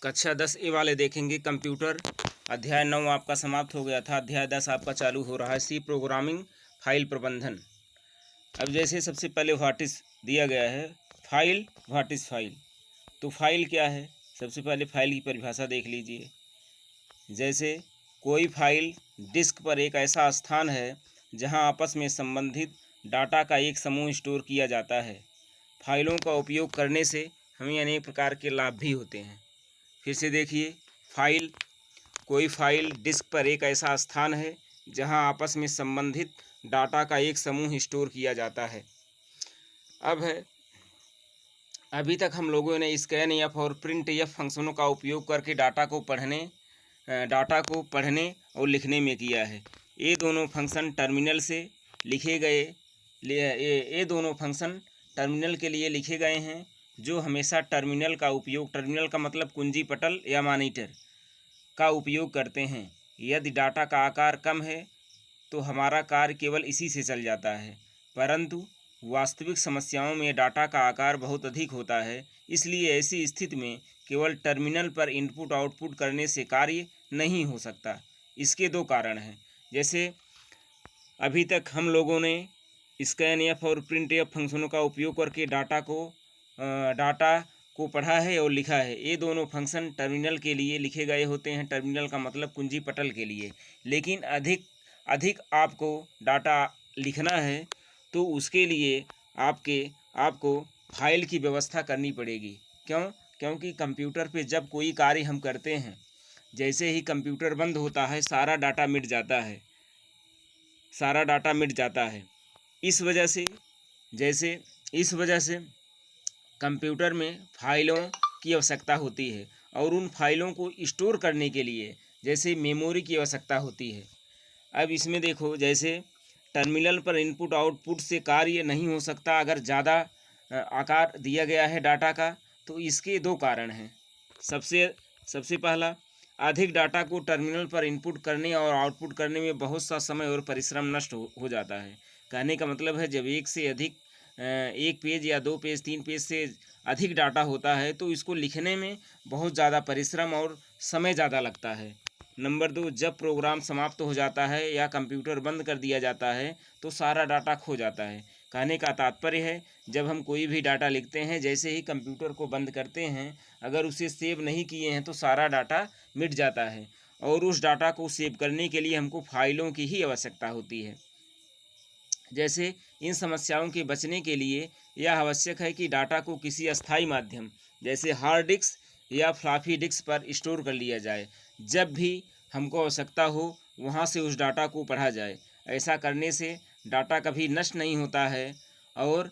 कक्षा 10 ए वाले देखेंगे कंप्यूटर। अध्याय 9 आपका समाप्त हो गया था। अध्याय 10 आपका चालू हो रहा है, सी प्रोग्रामिंग, फाइल प्रबंधन। अब जैसे सबसे पहले व्हाट इज़ दिया गया है, फाइल, व्हाट इज़ फाइल। तो फाइल क्या है, सबसे पहले फाइल की परिभाषा देख लीजिए। जैसे कोई फाइल डिस्क पर एक ऐसा स्थान है जहां आपस में संबंधित डाटा का एक समूह स्टोर किया जाता है। फाइलों का उपयोग करने से हमें अनेक प्रकार के लाभ भी होते हैं। फिर से देखिए, फाइल, कोई फाइल डिस्क पर एक ऐसा स्थान है जहां आपस में संबंधित डाटा का एक समूह स्टोर किया जाता है। अब है, अभी तक हम लोगों ने स्कैन एफ और प्रिंट एफ फंक्शनों का उपयोग करके डाटा को पढ़ने और लिखने में किया है। ये दोनों फंक्शन टर्मिनल से लिखे गए ये दोनों फंक्शन टर्मिनल के लिए लिखे गए हैं, जो हमेशा टर्मिनल का उपयोग, टर्मिनल का मतलब कुंजी पटल या मॉनिटर का उपयोग करते हैं। यदि डाटा का आकार कम है तो हमारा कार्य केवल इसी से चल जाता है, परंतु वास्तविक समस्याओं में डाटा का आकार बहुत अधिक होता है। इसलिए ऐसी स्थिति में केवल टर्मिनल पर इनपुट आउटपुट करने से कार्य नहीं हो सकता। इसके दो कारण हैं। जैसे अभी तक हम लोगों ने स्कैन एफ और प्रिंट एफ फंक्शनों का उपयोग करके डाटा को पढ़ा है और लिखा है। ये दोनों फंक्शन टर्मिनल के लिए लिखे गए होते हैं। टर्मिनल का मतलब कुंजी पटल के लिए। लेकिन अधिक आपको डाटा लिखना है तो उसके लिए आपको फाइल की व्यवस्था करनी पड़ेगी। क्योंकि कंप्यूटर पे जब कोई कार्य हम करते हैं, जैसे ही कंप्यूटर बंद होता है सारा डाटा मिट जाता है। इस वजह से कंप्यूटर में फाइलों की आवश्यकता होती है और उन फाइलों को स्टोर करने के लिए जैसे मेमोरी की आवश्यकता होती है। अब इसमें देखो, जैसे टर्मिनल पर इनपुट आउटपुट से कार्य नहीं हो सकता अगर ज़्यादा आकार दिया गया है डाटा का, तो इसके दो कारण हैं। सबसे पहला, अधिक डाटा को टर्मिनल पर इनपुट करने और आउटपुट करने में बहुत सा समय और परिश्रम नष्ट हो जाता है। कहने का मतलब है, जब एक पेज या 2 पेज 3 पेज से अधिक डाटा होता है तो इसको लिखने में बहुत ज़्यादा परिश्रम और समय ज़्यादा लगता है। नंबर 2, जब प्रोग्राम समाप्त हो जाता है या कंप्यूटर बंद कर दिया जाता है तो सारा डाटा खो जाता है। कहने का तात्पर्य है, जब हम कोई भी डाटा लिखते हैं, जैसे ही कंप्यूटर को बंद करते हैं, अगर उसे सेव नहीं किए हैं तो सारा डाटा मिट जाता है और उस डाटा को सेव करने के लिए हमको फाइलों की ही आवश्यकता होती है। जैसे इन समस्याओं के बचने के लिए यह आवश्यक है कि डाटा को किसी अस्थायी माध्यम जैसे हार्ड डिस्क या फ्लॉपी डिस्क पर स्टोर कर लिया जाए। जब भी हमको आवश्यकता हो वहाँ से उस डाटा को पढ़ा जाए। ऐसा करने से डाटा कभी नष्ट नहीं होता है और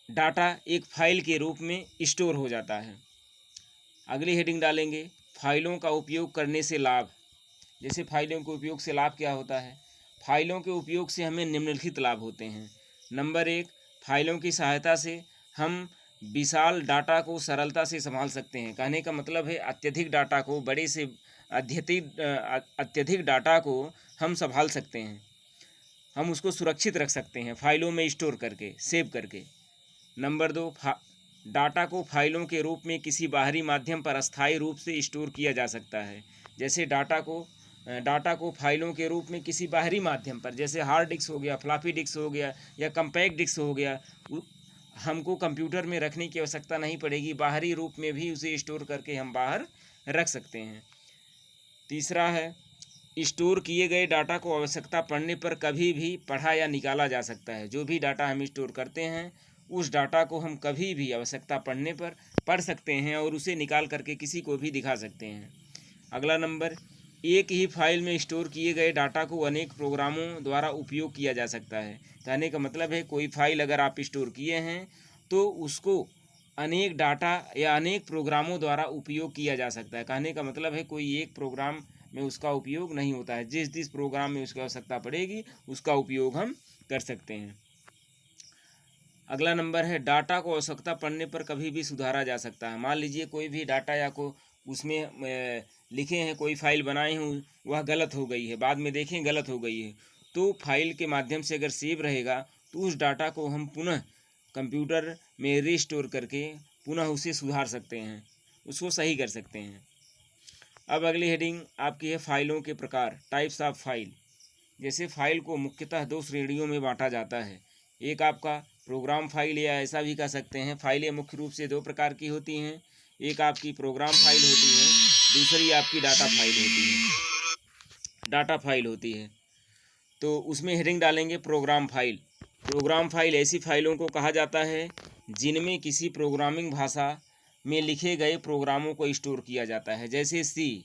डाटा एक फाइल के रूप में स्टोर हो जाता है। अगली हेडिंग डालेंगे, फाइलों का उपयोग करने से लाभ। जैसे फाइलों के उपयोग से लाभ क्या होता है? फाइलों के उपयोग से हमें निम्नलिखित लाभ होते हैं। नंबर 1, फाइलों की सहायता से हम विशाल डाटा को सरलता से संभाल सकते हैं। कहने का मतलब है, अत्यधिक डाटा को हम संभाल सकते हैं। हम उसको सुरक्षित रख सकते हैं फाइलों में स्टोर करके, सेव करके। नंबर 2, डाटा को फाइलों के रूप में किसी बाहरी माध्यम पर अस्थायी रूप से स्टोर किया जा सकता है। जैसे डाटा को फाइलों के रूप में किसी बाहरी माध्यम पर, जैसे हार्ड डिस्क हो गया, फ्लॉपी डिस्क हो गया या कम्पैक्ट डिस्क हो गया, हमको कंप्यूटर में रखने की आवश्यकता नहीं पड़ेगी। बाहरी रूप में भी उसे स्टोर करके हम बाहर रख सकते हैं। तीसरा है, स्टोर किए गए डाटा को आवश्यकता पड़ने पर कभी भी पढ़ा या निकाला जा सकता है। जो भी डाटा हम स्टोर करते हैं उस डाटा को हम कभी भी आवश्यकता पड़ने पर पढ़ सकते हैं और उसे निकाल करके किसी को भी दिखा सकते हैं। अगला नंबर, एक ही फाइल में स्टोर किए गए डाटा को अनेक प्रोग्रामों द्वारा उपयोग किया जा सकता है। कहने का मतलब है, कोई फाइल अगर आप स्टोर किए हैं तो उसको अनेक डाटा या अनेक प्रोग्रामों द्वारा उपयोग किया जा सकता है। कहने का मतलब है, कोई एक प्रोग्राम में उसका उपयोग नहीं होता है। जिस प्रोग्राम में उसकी आवश्यकता पड़ेगी उसका उपयोग हम कर सकते हैं। अगला नंबर है, डाटा को आवश्यकता पड़ने पर कभी भी सुधारा जा सकता है। मान लीजिए कोई भी डाटा या उसमें लिखे हैं, कोई फाइल बनाए हैं, वह गलत हो गई है, बाद में देखें गलत हो गई है, तो फाइल के माध्यम से अगर सेव रहेगा तो उस डाटा को हम पुनः कंप्यूटर में रीस्टोर करके पुनः उसे सुधार सकते हैं। उसको सही कर सकते हैं। अब अगली हेडिंग आपकी है फाइलों के प्रकार, टाइप्स ऑफ फाइल। जैसे फाइल को मुख्यतः दो श्रेणियों में बांटा जाता है। एक आपका प्रोग्राम फाइल, या ऐसा भी कह सकते हैं फाइलें मुख्य रूप से दो प्रकार की होती हैं। एक आपकी प्रोग्राम फाइल होती है, दूसरी आपकी डाटा फाइल होती है। डाटा फाइल होती है तो उसमें हेडिंग डालेंगे प्रोग्राम फाइल। प्रोग्राम फाइल ऐसी फाइलों को कहा जाता है जिनमें किसी प्रोग्रामिंग भाषा में लिखे गए प्रोग्रामों को स्टोर किया जाता है, जैसे C++।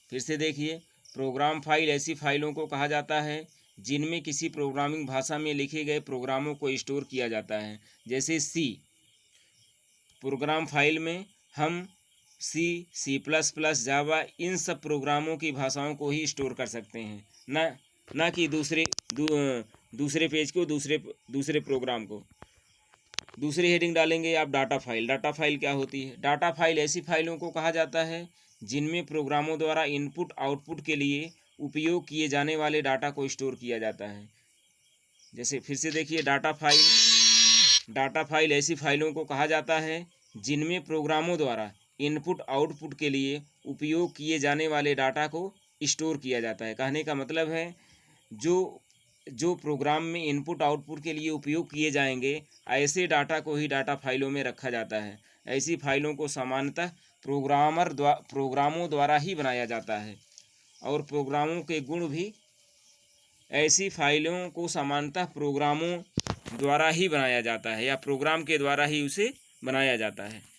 फिर से देखिए, प्रोग्राम फाइल ऐसी फाइलों को कहा जाता है जिनमें किसी प्रोग्रामिंग भाषा में लिखे गए प्रोग्रामों को स्टोर किया जाता है, जैसे C। प्रोग्राम फाइल में हम C++, जावा इन सब प्रोग्रामों की भाषाओं को ही स्टोर कर सकते हैं, ना कि दूसरे पेज को, दूसरे प्रोग्राम को। दूसरी हेडिंग डालेंगे आप डाटा फाइल। डाटा फाइल क्या होती है? डाटा फाइल ऐसी फाइलों को कहा जाता है जिनमें प्रोग्रामों द्वारा इनपुट आउटपुट के लिए उपयोग किए जाने वाले डाटा को स्टोर किया जाता है। जैसे फिर से देखिए, डाटा फाइल ऐसी फाइलों को कहा जाता है जिनमें प्रोग्रामों द्वारा इनपुट आउटपुट के लिए उपयोग किए जाने वाले डाटा को स्टोर किया जाता है। कहने का मतलब है जो प्रोग्राम में इनपुट आउटपुट के लिए उपयोग किए जाएंगे, ऐसे डाटा को ही डाटा फाइलों में रखा जाता है। ऐसी फाइलों को सामान्यतः प्रोग्रामों द्वारा ही बनाया जाता है, और प्रोग्रामों के गुण भी ऐसी फाइलों को सामान्यतः प्रोग्रामों द्वारा ही बनाया जाता है, या प्रोग्राम के द्वारा ही उसे बनाया जाता है।